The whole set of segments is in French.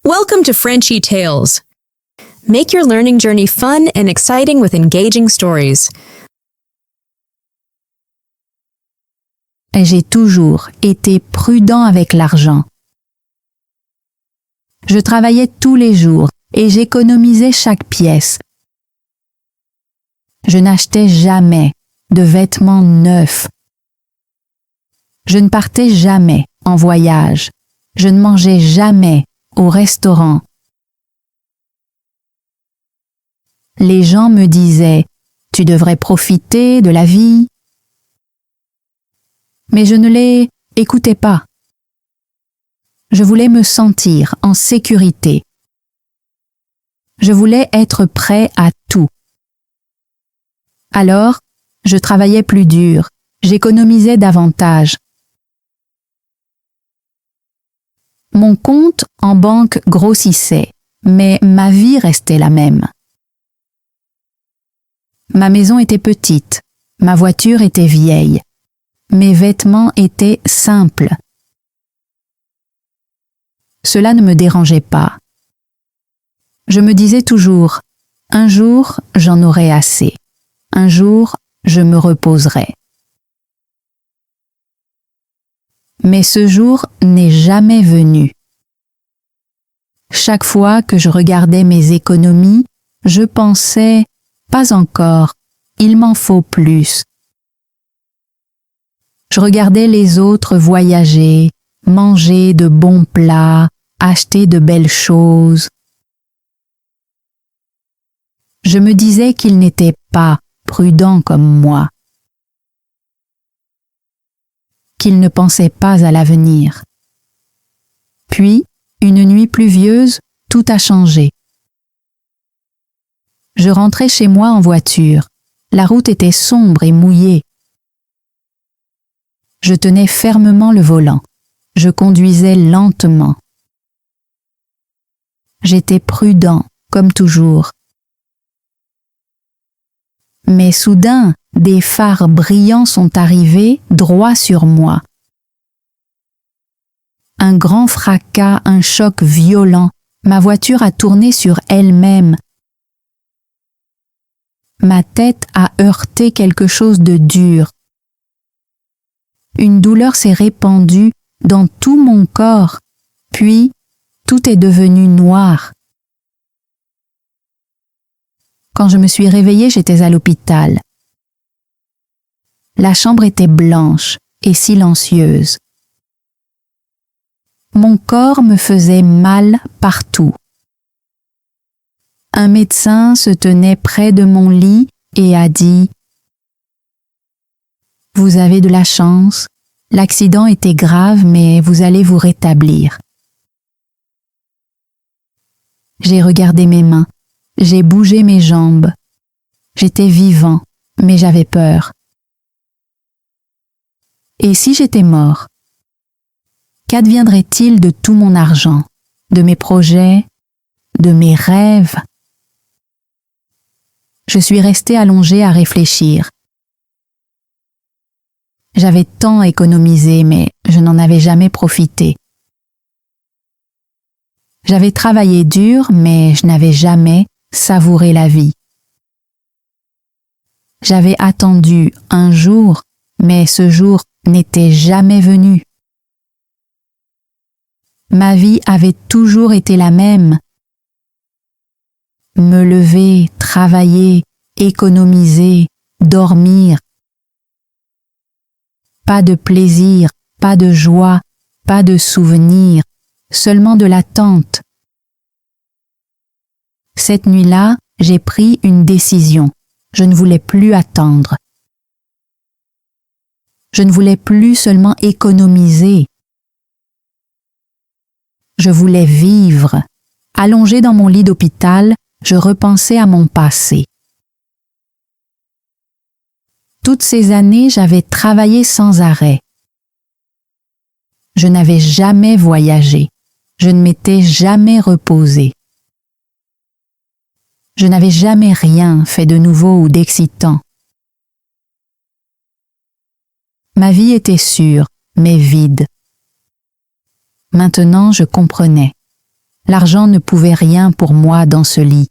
Welcome to Frenchy Tales. Make your learning journey fun and exciting with engaging stories. J'ai toujours été prudent avec l'argent. Je travaillais tous les jours et j'économisais chaque pièce. Je n'achetais jamais de vêtements neufs. Je ne partais jamais en voyage. Je ne mangeais jamais au restaurant. Les gens me disaient « Tu devrais profiter de la vie ». Mais je ne les écoutais pas. Je voulais me sentir en sécurité. Je voulais être prêt à tout. Alors, je travaillais plus dur, j'économisais davantage. Mon compte en banque grossissait, mais ma vie restait la même. Ma maison était petite, ma voiture était vieille, mes vêtements étaient simples. Cela ne me dérangeait pas. Je me disais toujours, un jour j'en aurai assez, un jour je me reposerai. Mais ce jour n'est jamais venu. Chaque fois que je regardais mes économies, je pensais « pas encore, il m'en faut plus ». Je regardais les autres voyager, manger de bons plats, acheter de belles choses. Je me disais qu'ils n'étaient pas prudents comme moi, qu'ils ne pensaient pas à l'avenir. Puis, une nuit pluvieuse, tout a changé. Je rentrais chez moi en voiture. La route était sombre et mouillée. Je tenais fermement le volant. Je conduisais lentement. J'étais prudent, comme toujours. Mais soudain, des phares brillants sont arrivés droit sur moi. Un grand fracas, un choc violent, ma voiture a tourné sur elle-même. Ma tête a heurté quelque chose de dur. Une douleur s'est répandue dans tout mon corps, puis tout est devenu noir. Quand je me suis réveillée, j'étais à l'hôpital. La chambre était blanche et silencieuse. Mon corps me faisait mal partout. Un médecin se tenait près de mon lit et a dit « Vous avez de la chance, l'accident était grave, mais vous allez vous rétablir. » J'ai regardé mes mains, j'ai bougé mes jambes. J'étais vivant, mais j'avais peur. Et si j'étais mort? Qu'adviendrait-il de tout mon argent, de mes projets, de mes rêves? Je suis restée allongée à réfléchir. J'avais tant économisé, mais je n'en avais jamais profité. J'avais travaillé dur, mais je n'avais jamais savouré la vie. J'avais attendu un jour, mais ce jour n'était jamais venu. Ma vie avait toujours été la même. Me lever, travailler, économiser, dormir. Pas de plaisir, pas de joie, pas de souvenirs, seulement de l'attente. Cette nuit-là, j'ai pris une décision. Je ne voulais plus attendre. Je ne voulais plus seulement économiser. Je voulais vivre. Allongée dans mon lit d'hôpital, je repensais à mon passé. Toutes ces années, j'avais travaillé sans arrêt. Je n'avais jamais voyagé. Je ne m'étais jamais reposée. Je n'avais jamais rien fait de nouveau ou d'excitant. Ma vie était sûre, mais vide. Maintenant, je comprenais. L'argent ne pouvait rien pour moi dans ce lit.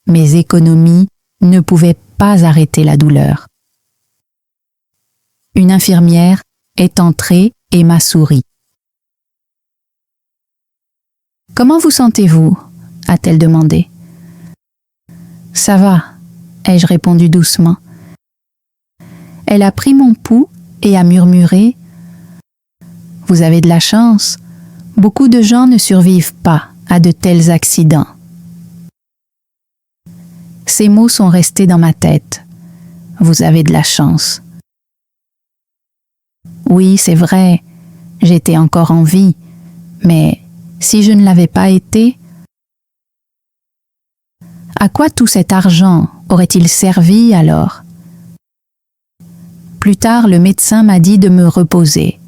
Mes économies ne pouvaient pas arrêter la douleur. Une infirmière est entrée et m'a souri. « Comment vous sentez-vous » a-t-elle demandé. « Ça va » ai-je répondu doucement. Elle a pris mon pouls et a murmuré « Vous avez de la chance, beaucoup de gens ne survivent pas à de tels accidents. » Ces mots sont restés dans ma tête. Vous avez de la chance. Oui, c'est vrai, j'étais encore en vie, mais si je ne l'avais pas été, à quoi tout cet argent aurait-il servi alors? Plus tard, le médecin m'a dit de me reposer.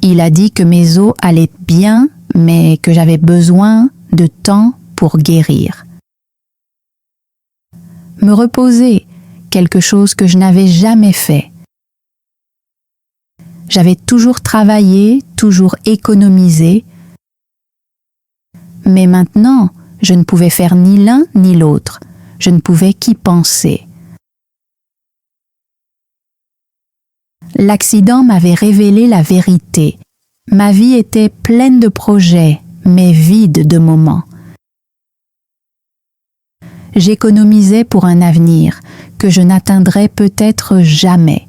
Il a dit que mes os allaient bien, mais que j'avais besoin de temps pour guérir. Me reposer, quelque chose que je n'avais jamais fait. J'avais toujours travaillé, toujours économisé, mais maintenant, je ne pouvais faire ni l'un ni l'autre. Je ne pouvais qu'y penser. L'accident m'avait révélé la vérité. Ma vie était pleine de projets, mais vide de moments. J'économisais pour un avenir que je n'atteindrais peut-être jamais.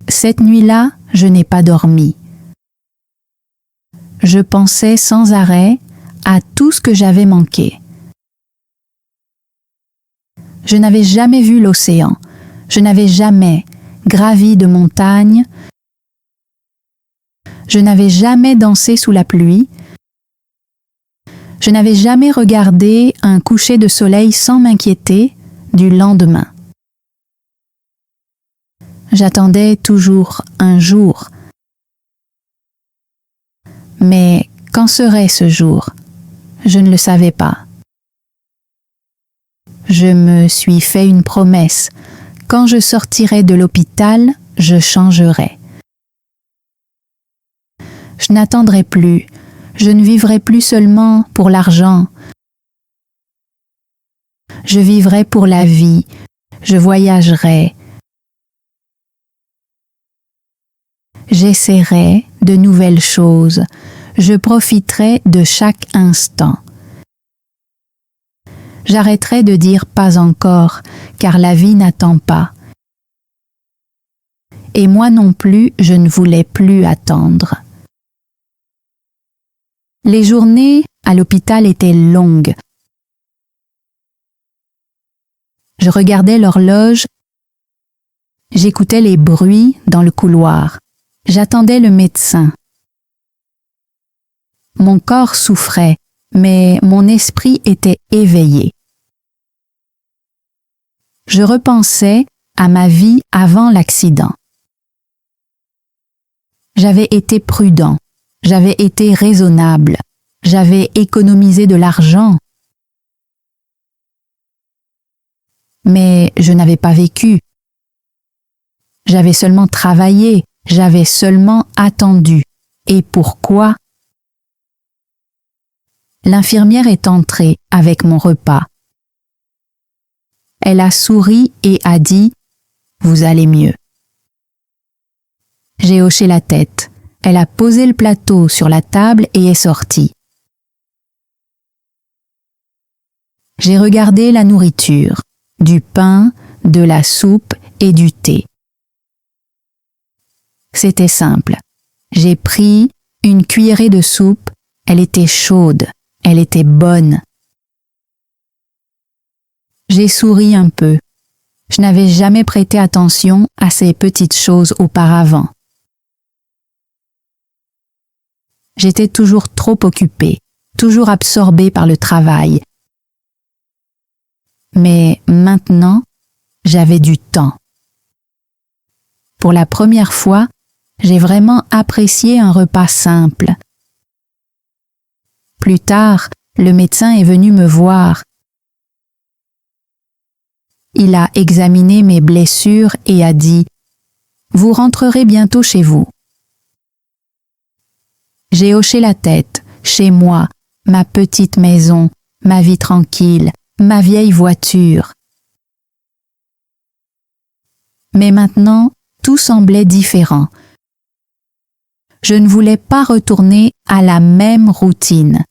Cette nuit-là, je n'ai pas dormi. Je pensais sans arrêt à tout ce que j'avais manqué. Je n'avais jamais vu l'océan. Je n'avais jamais gravi de montagne. Je n'avais jamais dansé sous la pluie. Je n'avais jamais regardé un coucher de soleil sans m'inquiéter du lendemain. J'attendais toujours un jour. Mais quand serait ce jour? Je ne le savais pas. Je me suis fait une promesse. Quand je sortirai de l'hôpital, je changerai. Je n'attendrai plus. Je ne vivrai plus seulement pour l'argent. Je vivrai pour la vie. Je voyagerai. J'essaierai de nouvelles choses. Je profiterai de chaque instant. J'arrêterai de dire pas encore, car la vie n'attend pas. Et moi non plus, je ne voulais plus attendre. Les journées à l'hôpital étaient longues. Je regardais l'horloge, j'écoutais les bruits dans le couloir. J'attendais le médecin. Mon corps souffrait, mais mon esprit était éveillé. Je repensais à ma vie avant l'accident. J'avais été prudent, j'avais été raisonnable, j'avais économisé de l'argent. Mais je n'avais pas vécu. J'avais seulement travaillé, j'avais seulement attendu. Et pourquoi? L'infirmière est entrée avec mon repas. Elle a souri et a dit « Vous allez mieux ». J'ai hoché la tête. Elle a posé le plateau sur la table et est sortie. J'ai regardé la nourriture, du pain, de la soupe et du thé. C'était simple. J'ai pris une cuillerée de soupe, elle était chaude, elle était bonne. J'ai souri un peu. Je n'avais jamais prêté attention à ces petites choses auparavant. J'étais toujours trop occupée, toujours absorbée par le travail. Mais maintenant, j'avais du temps. Pour la première fois, j'ai vraiment apprécié un repas simple. Plus tard, le médecin est venu me voir. Il a examiné mes blessures et a dit « Vous rentrerez bientôt chez vous. J'ai hoché la tête. Chez moi, ma petite maison, ma vie tranquille, ma vieille voiture. Mais maintenant, tout semblait différent. Je ne voulais pas retourner à la même routine.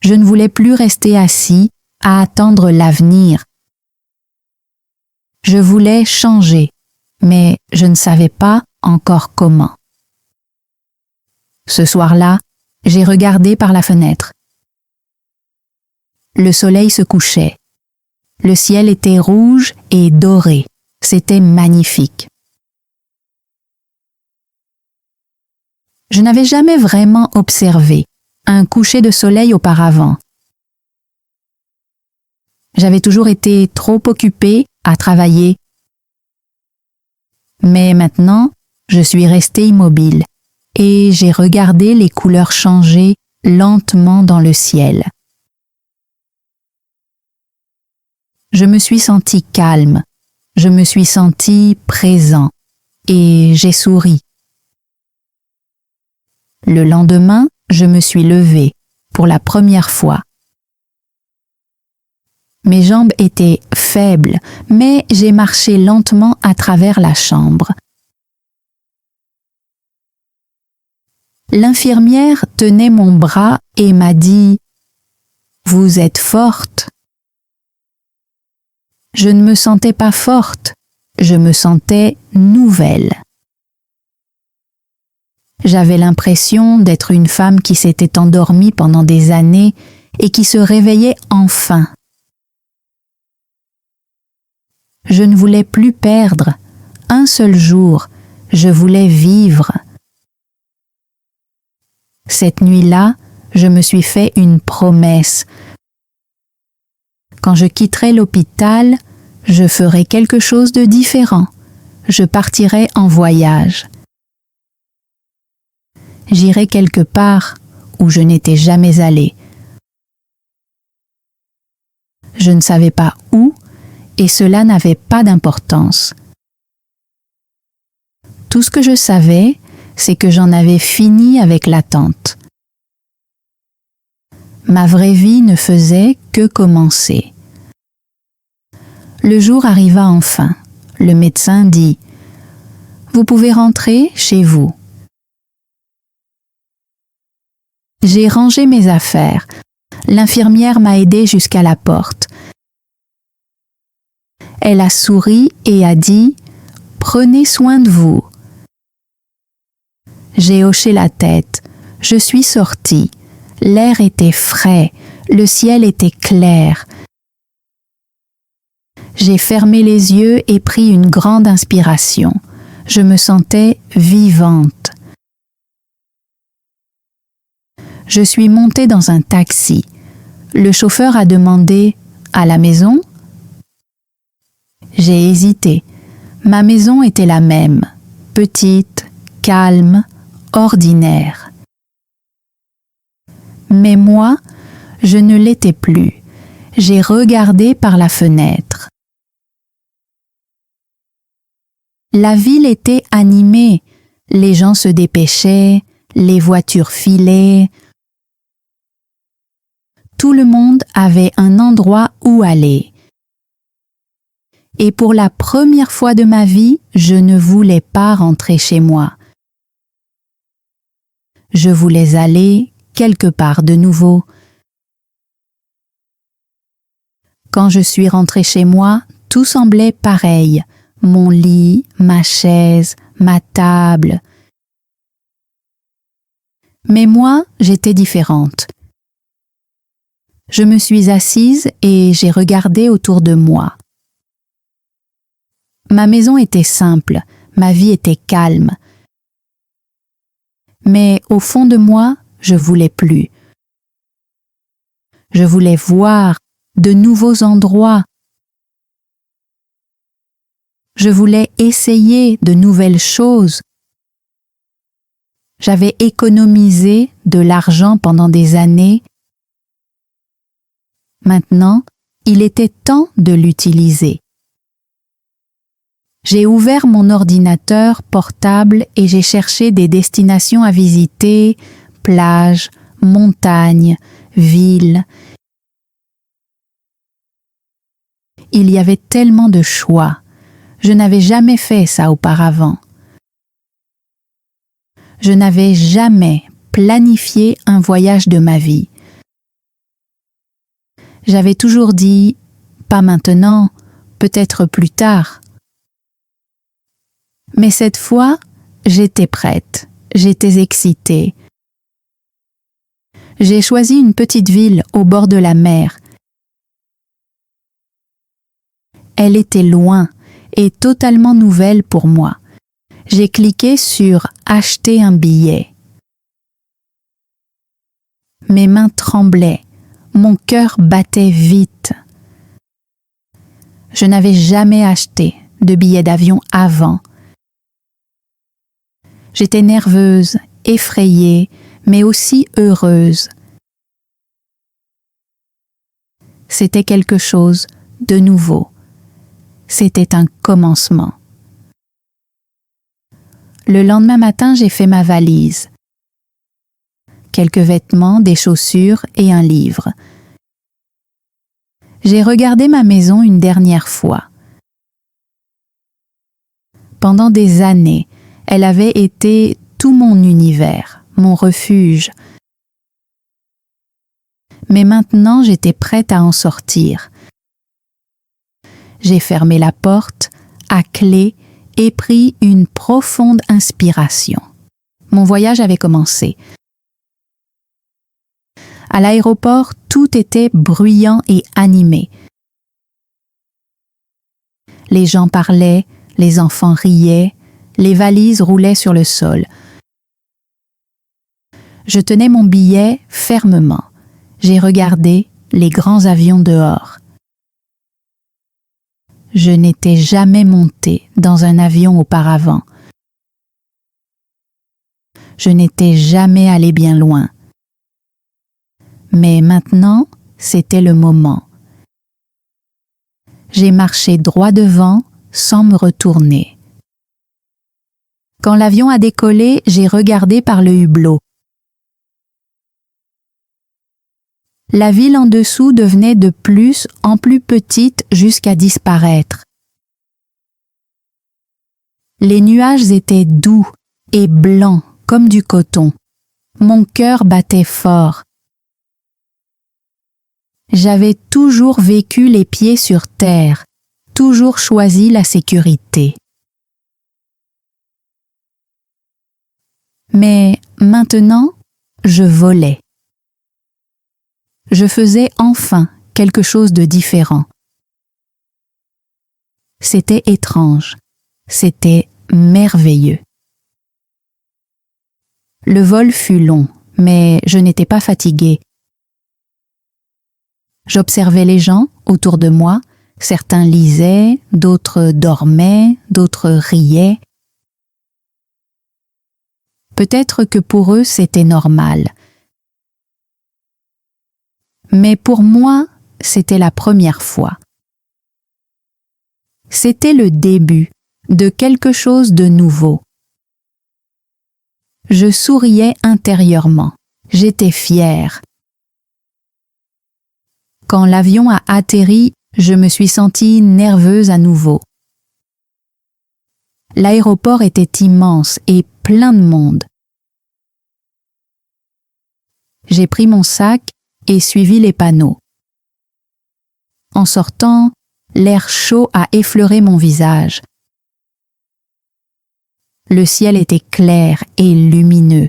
Je ne voulais plus rester assis à attendre l'avenir. Je voulais changer, mais je ne savais pas encore comment. Ce soir-là, j'ai regardé par la fenêtre. Le soleil se couchait. Le ciel était rouge et doré. C'était magnifique. Je n'avais jamais vraiment observé un coucher de soleil auparavant. J'avais toujours été trop occupée à travailler. Mais maintenant, je suis restée immobile et j'ai regardé les couleurs changer lentement dans le ciel. Je me suis sentie calme, je me suis sentie présent et j'ai souri. Le lendemain, je me suis levée pour la première fois. Mes jambes étaient faibles, mais j'ai marché lentement à travers la chambre. L'infirmière tenait mon bras et m'a dit « Vous êtes forte ». Je ne me sentais pas forte, je me sentais nouvelle. J'avais l'impression d'être une femme qui s'était endormie pendant des années et qui se réveillait enfin. Je ne voulais plus perdre un seul jour, je voulais vivre. Cette nuit-là, je me suis fait une promesse. Quand je quitterai l'hôpital, je ferai quelque chose de différent. Je partirai en voyage. J'irai quelque part où je n'étais jamais allée. Je ne savais pas où et cela n'avait pas d'importance. Tout ce que je savais, c'est que j'en avais fini avec l'attente. Ma vraie vie ne faisait que commencer. Le jour arriva enfin. Le médecin dit « Vous pouvez rentrer chez vous ». J'ai rangé mes affaires. L'infirmière m'a aidée jusqu'à la porte. Elle a souri et a dit « Prenez soin de vous ». J'ai hoché la tête. Je suis sortie. L'air était frais. Le ciel était clair. J'ai fermé les yeux et pris une grande inspiration. Je me sentais vivante. Je suis montée dans un taxi. Le chauffeur a demandé « À la maison ?» J'ai hésité. Ma maison était la même, petite, calme, ordinaire. Mais moi, je ne l'étais plus. J'ai regardé par la fenêtre. La ville était animée. Les gens se dépêchaient, les voitures filaient. Tout le monde avait un endroit où aller. Et pour la première fois de ma vie, je ne voulais pas rentrer chez moi. Je voulais aller quelque part de nouveau. Quand je suis rentrée chez moi, tout semblait pareil. Mon lit, ma chaise, ma table. Mais moi, j'étais différente. Je me suis assise et j'ai regardé autour de moi. Ma maison était simple, ma vie était calme. Mais au fond de moi, je voulais plus. Je voulais voir de nouveaux endroits. Je voulais essayer de nouvelles choses. J'avais économisé de l'argent pendant des années. Maintenant, il était temps de l'utiliser. J'ai ouvert mon ordinateur portable et j'ai cherché des destinations à visiter, plages, montagnes, villes. Il y avait tellement de choix. Je n'avais jamais fait ça auparavant. Je n'avais jamais planifié un voyage de ma vie. J'avais toujours dit « pas maintenant, peut-être plus tard ». Mais cette fois, j'étais prête, j'étais excitée. J'ai choisi une petite ville au bord de la mer. Elle était loin et totalement nouvelle pour moi. J'ai cliqué sur « Acheter un billet ». Mes mains tremblaient, mon cœur battait vite. Je n'avais jamais acheté de billet d'avion avant. J'étais nerveuse, effrayée, mais aussi heureuse. C'était quelque chose de nouveau. C'était un commencement. Le lendemain matin, j'ai fait ma valise. Quelques vêtements, des chaussures et un livre. J'ai regardé ma maison une dernière fois. Pendant des années, elle avait été tout mon univers, mon refuge. Mais maintenant, j'étais prête à en sortir. J'ai fermé la porte, à clé, et pris une profonde inspiration. Mon voyage avait commencé. À l'aéroport, tout était bruyant et animé. Les gens parlaient, les enfants riaient, les valises roulaient sur le sol. Je tenais mon billet fermement. J'ai regardé les grands avions dehors. Je n'étais jamais montée dans un avion auparavant. Je n'étais jamais allée bien loin. Mais maintenant, c'était le moment. J'ai marché droit devant sans me retourner. Quand l'avion a décollé, j'ai regardé par le hublot. La ville en dessous devenait de plus en plus petite jusqu'à disparaître. Les nuages étaient doux et blancs comme du coton. Mon cœur battait fort. J'avais toujours vécu les pieds sur terre, toujours choisi la sécurité. Mais maintenant, je volais. Je faisais enfin quelque chose de différent. C'était étrange, c'était merveilleux. Le vol fut long, mais je n'étais pas fatiguée. J'observais les gens autour de moi, certains lisaient, d'autres dormaient, d'autres riaient. Peut-être que pour eux c'était normal. Mais pour moi, c'était la première fois. C'était le début de quelque chose de nouveau. Je souriais intérieurement. J'étais fière. Quand l'avion a atterri, je me suis sentie nerveuse à nouveau. L'aéroport était immense et plein de monde. J'ai pris mon sac et suivi les panneaux. En sortant, l'air chaud a effleuré mon visage. Le ciel était clair et lumineux.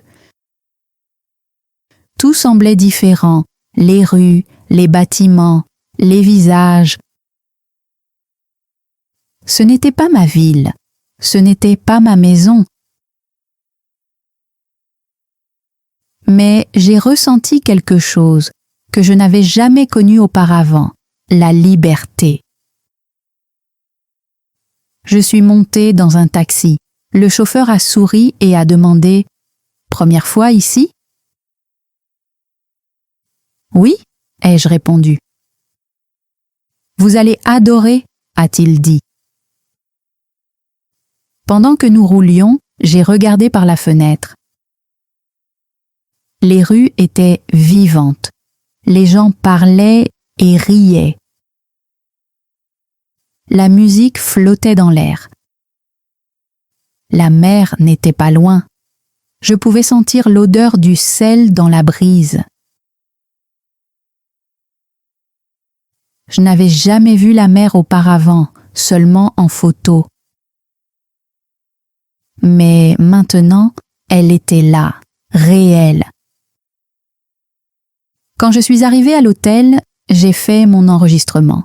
Tout semblait différent, les rues, les bâtiments, les visages. Ce n'était pas ma ville, ce n'était pas ma maison. Mais j'ai ressenti quelque chose que je n'avais jamais connu auparavant, la liberté. Je suis montée dans un taxi. Le chauffeur a souri et a demandé « Première fois ici ?» « Oui » ai-je répondu. « Vous allez adorer » a-t-il dit. Pendant que nous roulions, j'ai regardé par la fenêtre. Les rues étaient vivantes. Les gens parlaient et riaient. La musique flottait dans l'air. La mer n'était pas loin. Je pouvais sentir l'odeur du sel dans la brise. Je n'avais jamais vu la mer auparavant, seulement en photo. Mais maintenant, elle était là, réelle. Quand je suis arrivée à l'hôtel, j'ai fait mon enregistrement.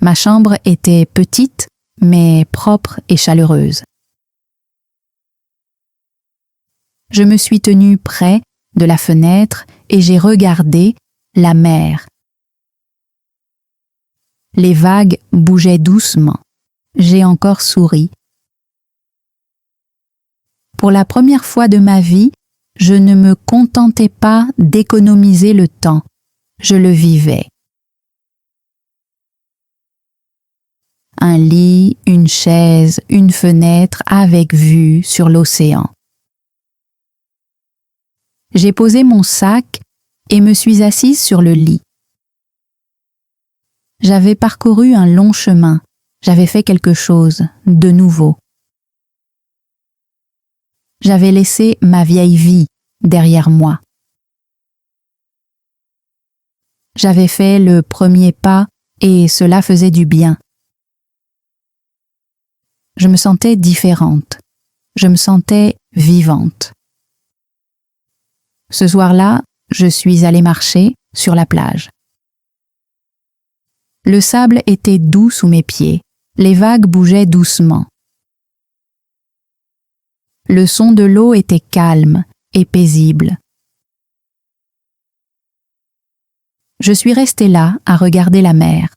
Ma chambre était petite, mais propre et chaleureuse. Je me suis tenue près de la fenêtre et j'ai regardé la mer. Les vagues bougeaient doucement. J'ai encore souri. Pour la première fois de ma vie, je ne me contentais pas d'économiser le temps. Je le vivais. Un lit, une chaise, une fenêtre avec vue sur l'océan. J'ai posé mon sac et me suis assise sur le lit. J'avais parcouru un long chemin. J'avais fait quelque chose de nouveau. J'avais laissé ma vieille vie derrière moi. J'avais fait le premier pas et cela faisait du bien. Je me sentais différente. Je me sentais vivante. Ce soir-là, je suis allée marcher sur la plage. Le sable était doux sous mes pieds. Les vagues bougeaient doucement. Le son de l'eau était calme et paisible. Je suis restée là à regarder la mer.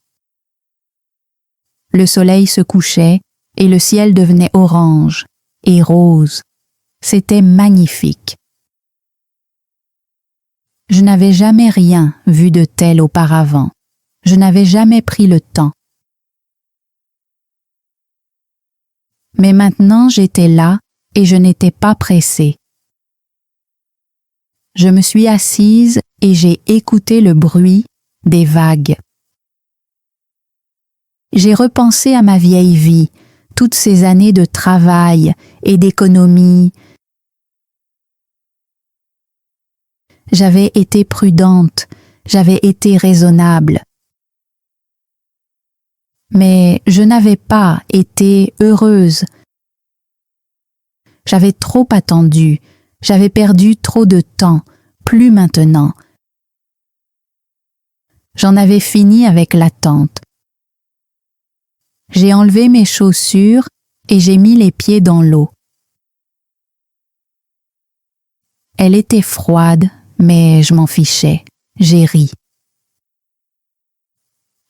Le soleil se couchait et le ciel devenait orange et rose. C'était magnifique. Je n'avais jamais rien vu de tel auparavant. Je n'avais jamais pris le temps. Mais maintenant j'étais là et je n'étais pas pressée. Je me suis assise et j'ai écouté le bruit des vagues. J'ai repensé à ma vieille vie, toutes ces années de travail et d'économie. J'avais été prudente, j'avais été raisonnable. Mais je n'avais pas été heureuse. J'avais trop attendu, j'avais perdu trop de temps, plus maintenant. J'en avais fini avec l'attente. J'ai enlevé mes chaussures et j'ai mis les pieds dans l'eau. Elle était froide, mais je m'en fichais. J'ai ri.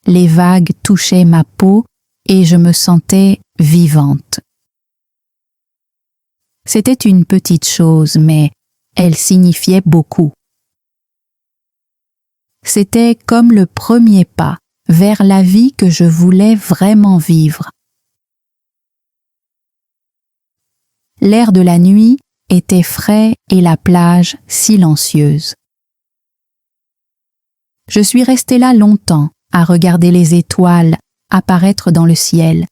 Les vagues touchaient ma peau et je me sentais vivante. C'était une petite chose, mais elle signifiait beaucoup. C'était comme le premier pas vers la vie que je voulais vraiment vivre. L'air de la nuit était frais et la plage silencieuse. Je suis restée là longtemps à regarder les étoiles apparaître dans le ciel.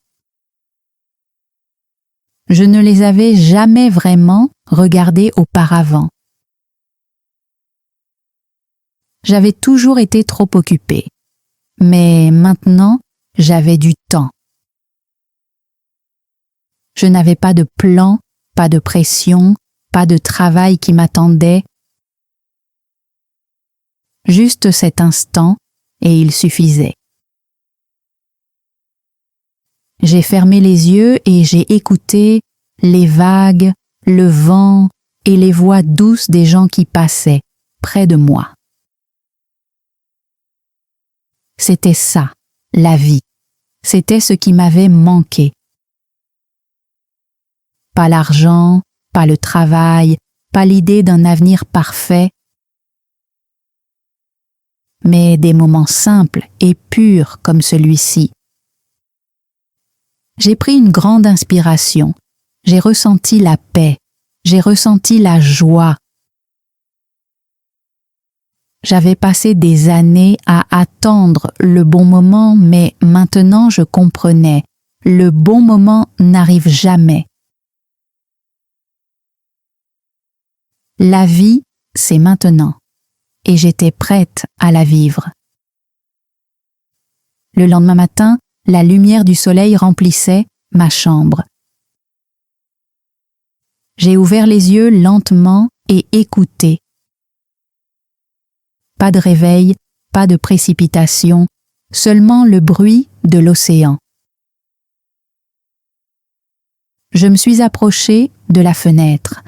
Je ne les avais jamais vraiment regardées auparavant. J'avais toujours été trop occupée, mais maintenant j'avais du temps. Je n'avais pas de plan, pas de pression, pas de travail qui m'attendait. Juste cet instant, et il suffisait. J'ai fermé les yeux et j'ai écouté les vagues, le vent et les voix douces des gens qui passaient près de moi. C'était ça, la vie. C'était ce qui m'avait manqué. Pas l'argent, pas le travail, pas l'idée d'un avenir parfait, mais des moments simples et purs comme celui-ci. J'ai pris une grande inspiration. J'ai ressenti la paix. J'ai ressenti la joie. J'avais passé des années à attendre le bon moment, mais maintenant je comprenais. Le bon moment n'arrive jamais. La vie, c'est maintenant. Et j'étais prête à la vivre. Le lendemain matin, la lumière du soleil remplissait ma chambre. J'ai ouvert les yeux lentement et écouté. Pas de réveil, pas de précipitation, seulement le bruit de l'océan. Je me suis approchée de la fenêtre.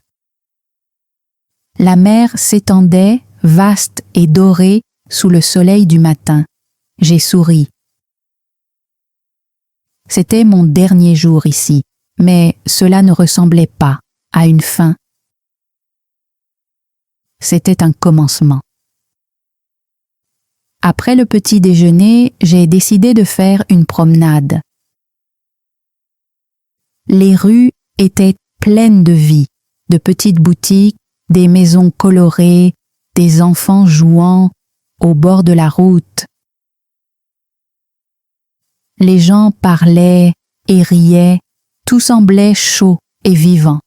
La mer s'étendait, vaste et dorée, sous le soleil du matin. J'ai souri. C'était mon dernier jour ici, mais cela ne ressemblait pas à une fin. C'était un commencement. Après le petit déjeuner, j'ai décidé de faire une promenade. Les rues étaient pleines de vie, de petites boutiques, des maisons colorées, des enfants jouant au bord de la route. Les gens parlaient et riaient, tout semblait chaud et vivant.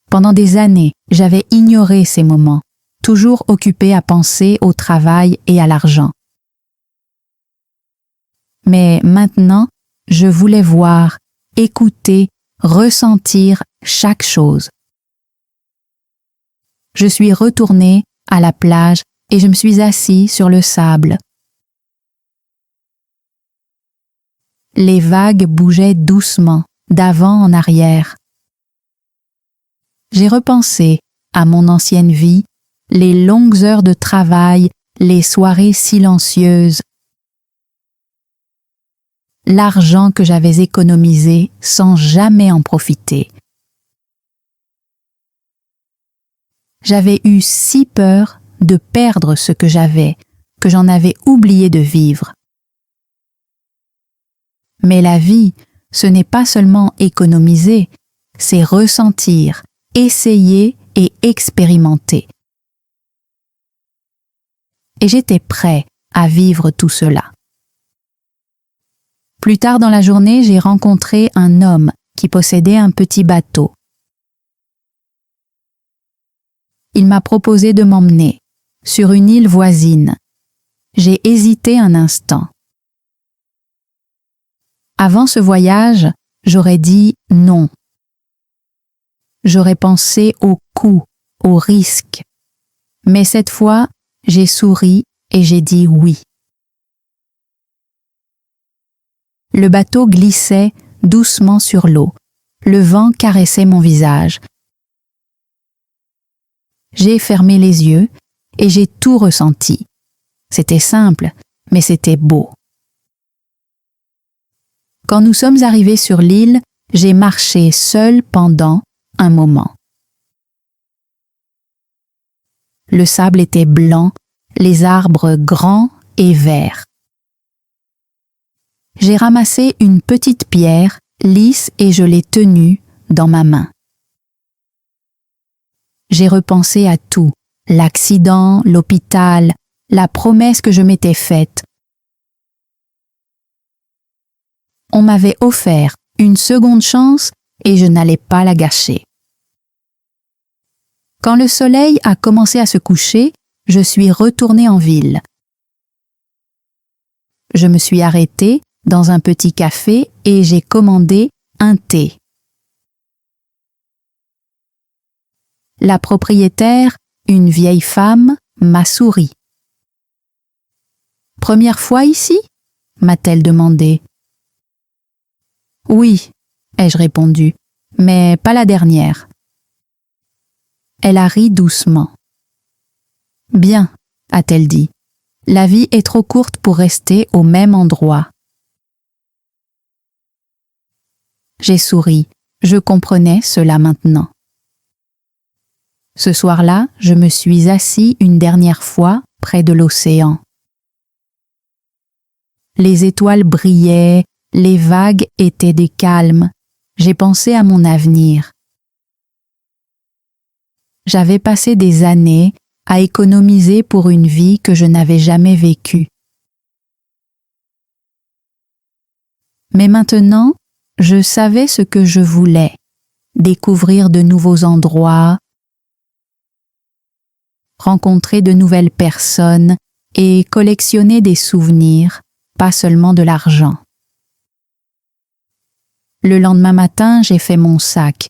Pendant des années, j'avais ignoré ces moments, toujours occupé à penser au travail et à l'argent. Mais maintenant, je voulais voir, écouter, ressentir chaque chose. Je suis retournée à la plage et je me suis assis sur le sable. Les vagues bougeaient doucement, d'avant en arrière. J'ai repensé à mon ancienne vie, les longues heures de travail, les soirées silencieuses, l'argent que j'avais économisé sans jamais en profiter. J'avais eu si peur de perdre ce que j'avais, que j'en avais oublié de vivre. Mais la vie, ce n'est pas seulement économiser, c'est ressentir, essayer et expérimenter. Et j'étais prêt à vivre tout cela. Plus tard dans la journée, j'ai rencontré un homme qui possédait un petit bateau. Il m'a proposé de m'emmener sur une île voisine. J'ai hésité un instant. Avant ce voyage, j'aurais dit non. J'aurais pensé au coût, au risque. Mais cette fois, j'ai souri et j'ai dit oui. Le bateau glissait doucement sur l'eau. Le vent caressait mon visage. J'ai fermé les yeux et j'ai tout ressenti. C'était simple, mais c'était beau. Quand nous sommes arrivés sur l'île, j'ai marché seul pendant un moment. Le sable était blanc, les arbres grands et verts. J'ai ramassé une petite pierre lisse et je l'ai tenue dans ma main. J'ai repensé à tout, l'accident, l'hôpital, la promesse que je m'étais faite. On m'avait offert une seconde chance et je n'allais pas la gâcher. Quand le soleil a commencé à se coucher, je suis retournée en ville. Je me suis arrêtée dans un petit café et j'ai commandé un thé. La propriétaire, une vieille femme, m'a souri. « Première fois ici ?» m'a-t-elle demandé. « Oui, » ai-je répondu, « mais pas la dernière. » Elle a ri doucement. « Bien, » a-t-elle dit, « la vie est trop courte pour rester au même endroit. » J'ai souri, je comprenais cela maintenant. Ce soir-là, je me suis assis une dernière fois près de l'océan. Les étoiles brillaient, les vagues étaient des calmes. J'ai pensé à mon avenir. J'avais passé des années à économiser pour une vie que je n'avais jamais vécue. Mais maintenant, je savais ce que je voulais, découvrir de nouveaux endroits, rencontrer de nouvelles personnes et collectionner des souvenirs, pas seulement de l'argent. Le lendemain matin, j'ai fait mon sac.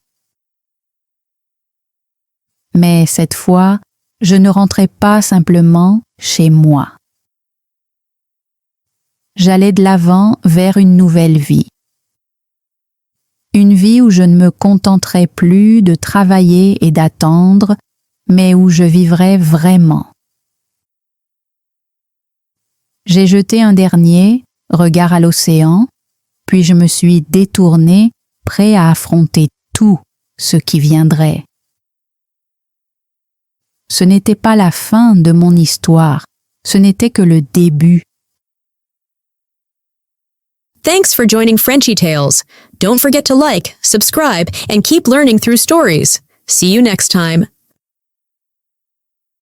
Mais cette fois, je ne rentrais pas simplement chez moi. J'allais de l'avant vers une nouvelle vie. Une vie où je ne me contenterais plus de travailler et d'attendre, mais où je vivrais vraiment. J'ai jeté un dernier regard à l'océan, puis je me suis détourné, prêt à affronter tout ce qui viendrait. Ce n'était pas la fin de mon histoire, ce n'était que le début. Thanks for joining Frenchy Tales. Don't forget to like, subscribe, and keep learning through stories. See you next time.